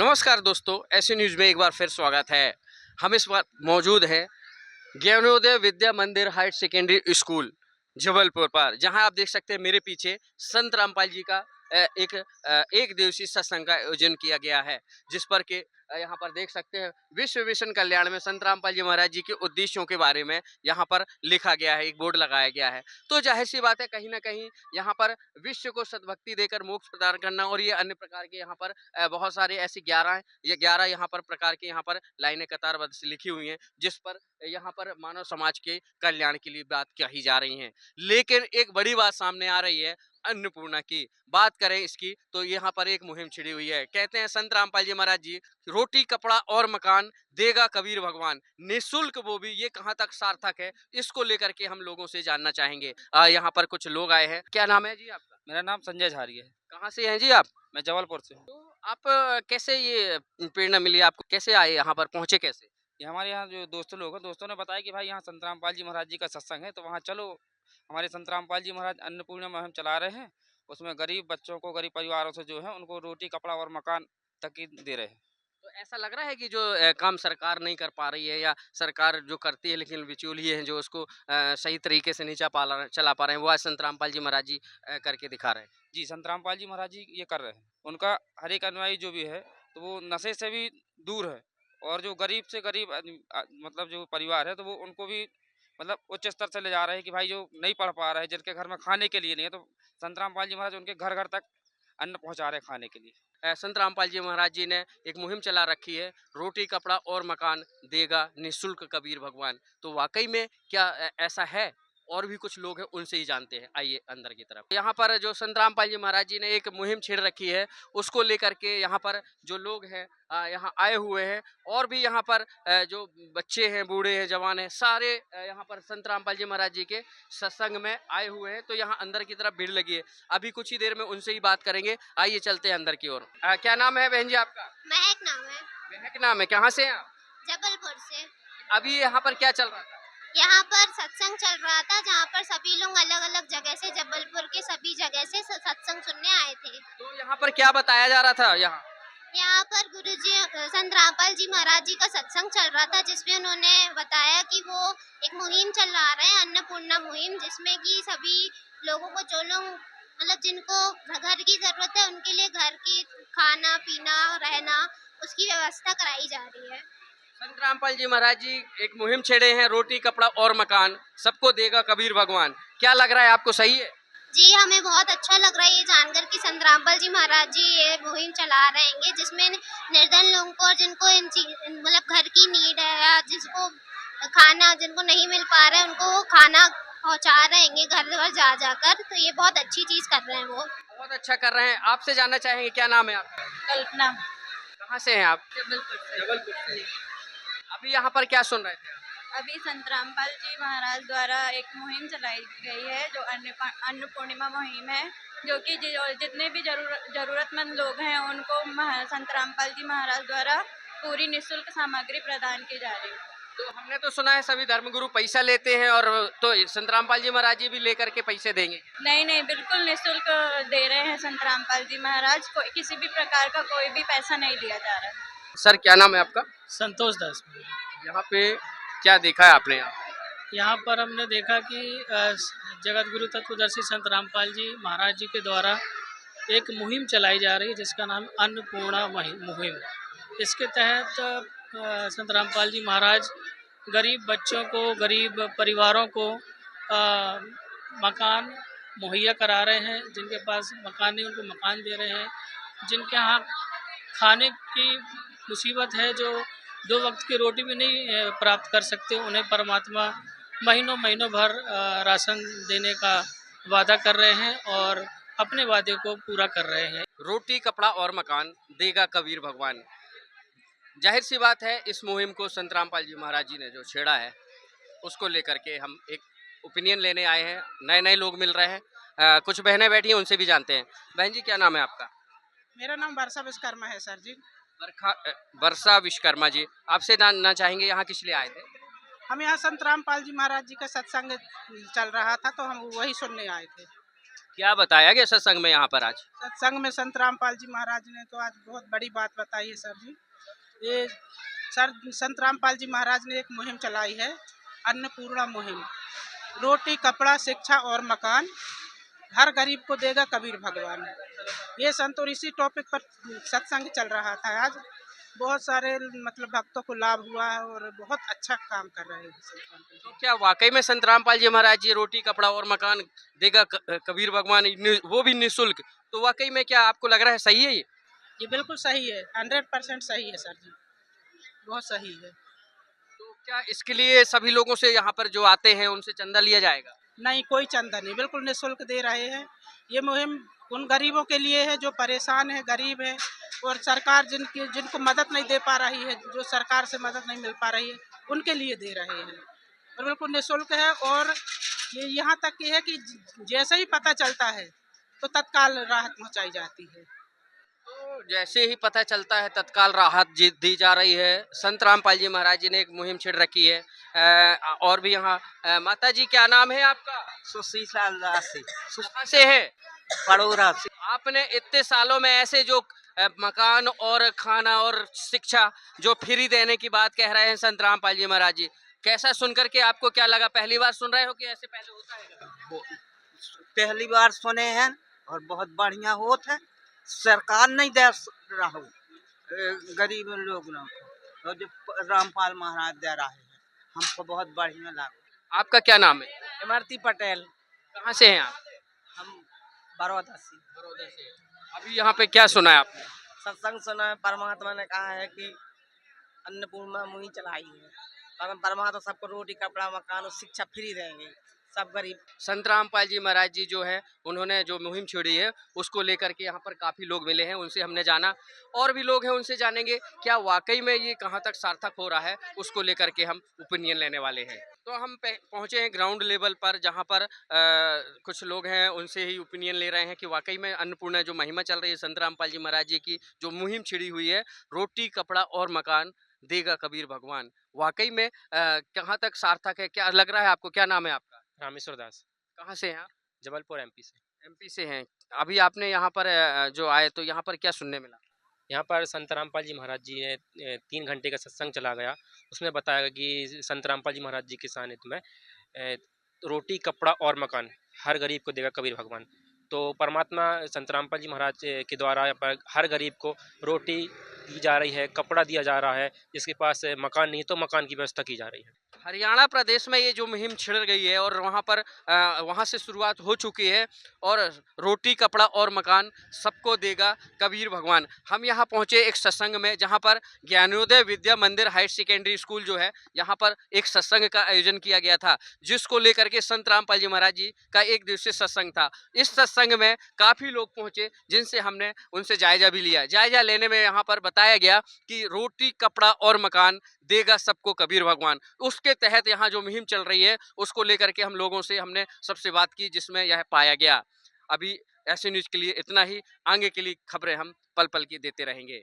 नमस्कार दोस्तों, ऐसे न्यूज़ में एक बार फिर स्वागत है। हम इस बार मौजूद हैं ज्ञानोदय विद्या मंदिर हायर सेकेंडरी स्कूल जबलपुर पर, जहां आप देख सकते हैं मेरे पीछे संत रामपाल जी का एक दिवसीय सत्संग का आयोजन किया गया है, जिस पर के यहाँ पर देख सकते हैं विश्व मिशन कल्याण में संत रामपाल जी महाराज जी के उद्देश्यों के बारे में यहाँ पर लिखा गया है, एक बोर्ड लगाया गया है। तो जाहिर सी बात है, कहीं ना कहीं यहाँ पर विश्व को सद्भक्ति देकर मोक्ष प्रदान करना और ये अन्य प्रकार के यहाँ पर बहुत सारे ऐसी 11 यहाँ पर प्रकार के यहाँ पर लाइनें कतारबद्ध से लिखी हुई हैं, जिस पर यहाँ पर मानव समाज के कल्याण के लिए बात कही जा रही है। लेकिन एक बड़ी बात सामने आ रही है अन्नपूर्णा की। बात करें इसकी तो यहाँ पर एक मुहिम छिड़ी हुई है। कहते हैं संत रामपाल जी महाराज जी, रोटी कपड़ा और मकान देगा कबीर भगवान, निःशुल्क वो भी, ये कहाँ तक सार्थक है, इसको लेकर के हम लोगों से जानना चाहेंगे। यहाँ पर कुछ लोग आए हैं। क्या नाम है जी आपका? मेरा नाम संजय झारी है। कहाँ से हैं जी आप? मैं जबलपुर से हूँ। तो आप कैसे ये प्रेरणा मिली आपको, कैसे आए यहाँ पर, पहुंचे कैसे? ये हमारे यहाँ जो दोस्त लोग हैं, दोस्तों ने बताया कि भाई यहाँ संत रामपाल जी महाराज जी का सत्संग है, तो वहाँ चलो। हमारे संत रामपाल जी महाराज अन्नपूर्णा मुहिम चला रहे हैं। उसमें गरीब बच्चों को, गरीब परिवारों से जो है उनको रोटी कपड़ा और मकान तक की दे रहे हैं। तो ऐसा लग रहा है कि जो काम सरकार नहीं कर पा रही है, या सरकार जो करती है लेकिन बिचौलिए हैं जो उसको सही तरीके से नहीं चला पा रहे हैं, वो आज संत रामपाल जी महाराज जी करके दिखा रहे हैं। जी, संत रामपाल जी महाराज जी ये कर रहे हैं। उनका हर एक अनुयायी जो भी है, तो वो नशे से भी दूर है। और जो गरीब से गरीब मतलब जो परिवार है, तो वो उनको भी मतलब उच्च स्तर से ले जा रहे हैं कि भाई जो नहीं पढ़ पा रहे हैं, जिनके घर में खाने के लिए नहीं है, तो संत रामपाल जी महाराज उनके घर घर तक अन्न पहुंचा रहे हैं खाने के लिए। संत रामपाल जी महाराज जी ने एक मुहिम चला रखी है, रोटी कपड़ा और मकान देगा निःशुल्क कबीर भगवान। तो वाकई में क्या ऐसा है? और भी कुछ लोग हैं, उनसे ही जानते हैं। आइए अंदर की तरफ। यहाँ पर जो संत रामपाल जी महाराज जी ने एक मुहिम छेड़ रखी है, उसको लेकर के यहाँ पर जो लोग हैं यहाँ आए हुए हैं। और भी यहाँ पर जो बच्चे हैं, बूढ़े हैं, जवान हैं, सारे यहाँ पर संत रामपाल जी महाराज जी के सत्संग में आए हुए हैं। तो यहाँ अंदर की तरफ भीड़ लगी है। अभी कुछ ही देर में उनसे ही बात करेंगे। आइए चलते हैं अंदर की ओर। क्या नाम है बहन जी आपका? महक नाम है। महक नाम है। कहाँ से हैं आप? जबलपुर से। अभी यहाँ पर क्या चल रहा था? यहाँ पर सत्संग चल रहा था, जहाँ पर सभी लोग अलग अलग जगह से, जबलपुर के सभी जगह से सत्संग सुनने आए थे। तो यहाँ पर क्या बताया जा रहा था? यहाँ पर गुरुजी संत रामपाल जी महाराज जी का सत्संग चल रहा था, जिसमें उन्होंने बताया कि वो एक मुहिम चला रहे हैं, अन्नपूर्णा मुहिम, जिसमें कि सभी लोगों को, जो लोग मतलब जिनको घर की जरूरत है, उनके लिए घर की खाना पीना रहना उसकी व्यवस्था कराई जा रही है। संत रामपाल जी महाराज जी एक मुहिम छेड़े हैं, रोटी कपड़ा और मकान सबको देगा कबीर भगवान। क्या लग रहा है आपको, सही है? जी, हमें बहुत अच्छा लग रहा है ये जानकर कि संत रामपाल जी महाराज जी ये मुहिम चला रहेंगे, जिसमें निर्धन लोगों को, जिनको मतलब घर की नीड है, या जिसको खाना जिनको नहीं मिल पा रहा है, उनको वो खाना पहुंचा रहेंगे घर घर जा जाकर। तो ये बहुत अच्छी चीज कर रहे हैं, वो बहुत अच्छा कर रहे हैं। आपसे जानना चाहेंगे, क्या नाम है आपका? कल्पना। कहाँ से हैं आप? जबलपुर से। अभी यहाँ पर क्या सुन रहे थे? अभी संत रामपाल जी महाराज द्वारा एक मुहिम चलाई गई है, जो अन्नपूर्णिमा मुहिम है, जो कि जितने भी जरूरतमंद लोग हैं उनको संत रामपाल जी महाराज द्वारा पूरी निःशुल्क सामग्री प्रदान की जा रही है। तो हमने तो सुना है सभी धर्मगुरु पैसा लेते हैं, और तो संत रामपाल जी महाराज जी भी लेकर के पैसे देंगे? नहीं नहीं, बिल्कुल निःशुल्क दे रहे हैं संत रामपाल जी महाराज। किसी भी प्रकार का कोई भी पैसा नहीं लिया जा रहा है। सर, क्या नाम है आपका? संतोष दास। यहाँ पे क्या देखा है आपने? यहाँ पर हमने देखा कि जगत गुरु तत्वदर्शी संत रामपाल जी महाराज जी के द्वारा एक मुहिम चलाई जा रही है, जिसका नाम अन्नपूर्णा मुहिम। इसके तहत संत रामपाल जी महाराज गरीब बच्चों को, गरीब परिवारों को मकान मुहैया करा रहे हैं। जिनके पास मकान नहीं, उनको मकान दे रहे हैं। जिनके यहाँ खाने की मुसीबत है, जो 2 वक्त की रोटी भी नहीं प्राप्त कर सकते, उन्हें परमात्मा महीनों महीनों भर राशन देने का वादा कर रहे हैं और अपने वादे को पूरा कर रहे हैं। रोटी कपड़ा और मकान देगा कबीर भगवान। जाहिर सी बात है, इस मुहिम को संत रामपाल जी महाराज जी ने जो छेड़ा है, उसको लेकर के हम एक ओपिनियन लेने आए हैं। नए नए लोग मिल रहे हैं। कुछ बहनें बैठी हैं, उनसे भी जानते हैं। बहन जी, क्या नाम है आपका? मेरा नाम वर्षा विश्वकर्मा है सर जी। वर्षा विश्वकर्मा जी, आपसे जानना चाहेंगे यहाँ किस लिए आए थे? हम यहाँ संत रामपाल जी महाराज जी का सत्संग चल रहा था, तो हम वही सुनने आए थे। क्या बताया गया सत्संग में यहाँ पर आज? सत्संग में संत रामपाल जी महाराज ने तो आज बहुत बड़ी बात बताई है सर जी। ये सर संत रामपाल जी महाराज ने एक मुहिम चलाई है, अन्नपूर्णा मुहिम। रोटी, कपड़ा, शिक्षा और मकान हर गरीब को देगा कबीर भगवान। ये संत, और इसी टॉपिक पर सत्संग चल रहा था आज। बहुत सारे मतलब भक्तों को लाभ हुआ है और बहुत अच्छा काम कर रहे हैं। तो क्या वाकई में संत रामपाल जी महाराज जी रोटी, कपड़ा और मकान देगा कबीर भगवान, वो भी निःशुल्क? तो वाकई में क्या आपको लग रहा है सही है ये? ये बिल्कुल सही है, 100% सही है सर जी, बहुत सही है। तो क्या इसके लिए सभी लोगों से यहाँ पर जो आते हैं उनसे चंदा लिया जाएगा? नहीं, कोई चंदा नहीं, बिल्कुल निःशुल्क दे रहे हैं। ये मुहिम उन गरीबों के लिए है जो परेशान है, गरीब है, और सरकार जिनको मदद नहीं दे पा रही है, जो सरकार से मदद नहीं मिल पा रही है, उनके लिए दे रहे हैं और बिल्कुल निःशुल्क है। और ये यहाँ तक की है कि जैसे ही पता चलता है तो तत्काल राहत पहुँचाई जाती है। तो जैसे ही पता चलता है तत्काल राहत दी जा रही है। संत रामपाल जी महाराज जी ने एक मुहिम छेड़ रखी है। और भी यहाँ माता जी, क्या नाम है आपका? सुशीला दासी, कहाँ से है? पड़ोरा से। आपने इतने सालों में ऐसे जो मकान और खाना और शिक्षा जो फ्री देने की बात कह रहे हैं संत रामपाल जी महाराज जी, कैसा सुनकर के आपको क्या लगा? पहली बार सुन रहे हो कि ऐसे पहले होता है? पहली बार सुने हैं और बहुत बढ़िया होता है। सरकार नहीं दे रहा हो गरीब लोगों को, और जो रामपाल महाराज दे रहे हैं, हमको बहुत बढ़िया लगा। आपका क्या नाम है? इमरती पटेल। कहाँ से हैं आप? हम बड़ौदा से। बड़ौदा से। अभी यहाँ पे क्या सुना है आपने? सत्संग सुना है। परमात्मा ने कहा है कि अन्नपूर्णा मुहिम चलाई है, परमात्मा सबको रोटी, कपड़ा, मकान और शिक्षा फ्री देंगे सब गरीब। संत रामपाल जी महाराज जी जो है उन्होंने जो मुहिम छेड़ी है उसको लेकर के यहाँ पर काफ़ी लोग मिले हैं, उनसे हमने जाना। और भी लोग हैं, उनसे जानेंगे क्या वाकई में ये कहाँ तक सार्थक हो रहा है, उसको लेकर के हम ओपिनियन लेने वाले हैं। तो हम पहुँचे हैं ग्राउंड लेवल पर, जहाँ पर कुछ लोग हैं, उनसे ही ओपिनियन ले रहे हैं कि वाकई में अन्नपूर्णा जो महिमा चल रही है संत रामपाल जी महाराज जी की, जो मुहिम छिड़ी हुई है, रोटी, कपड़ा और मकान देगा कबीर भगवान, वाकई में कहाँ तक सार्थक है? क्या लग रहा है आपको? क्या नाम है आपका? रामेश्वर दास, कहाँ से हैं आप? जबलपुर एमपी से। एमपी से हैं। अभी आपने यहाँ पर जो आए तो यहाँ पर क्या सुनने मिला? यहाँ पर संत रामपाल जी महाराज जी ने 3 घंटे का सत्संग चला गया। उसमें बताया गया कि संत रामपाल जी महाराज जी के सानिध्य में रोटी, कपड़ा और मकान हर गरीब को देगा कबीर भगवान। तो परमात्मा संत रामपाल जी महाराज के द्वारा यहाँ पर हर गरीब को रोटी दी जा रही है, कपड़ा दिया जा रहा है, जिसके पास मकान नहीं तो मकान की व्यवस्था की जा रही है। हरियाणा प्रदेश में ये जो मुहिम छिड़ गई है और वहाँ पर वहाँ से शुरुआत हो चुकी है, और रोटी, कपड़ा और मकान सबको देगा कबीर भगवान। हम यहाँ पहुँचे एक सत्संग में, जहाँ पर ज्ञानोदय विद्या मंदिर हायर सेकेंडरी स्कूल जो है, यहाँ पर एक सत्संग का आयोजन किया गया था, जिसको लेकर के संत रामपाल जी महाराज जी का एक दिवसीय सत्संग था। इस सत्संग में काफ़ी लोग पहुँचे, जिनसे हमने उनसे जायजा भी लिया। जायजा लेने में यहाँ पर बताया गया कि रोटी, कपड़ा और मकान देगा सबको कबीर भगवान। उसके तहत यहाँ जो मुहिम चल रही है उसको लेकर के हम लोगों से हमने सबसे बात की, जिसमें यह पाया गया। अभी ऐसे न्यूज़ के लिए इतना ही, आगे के लिए खबरें हम पल पल की देते रहेंगे।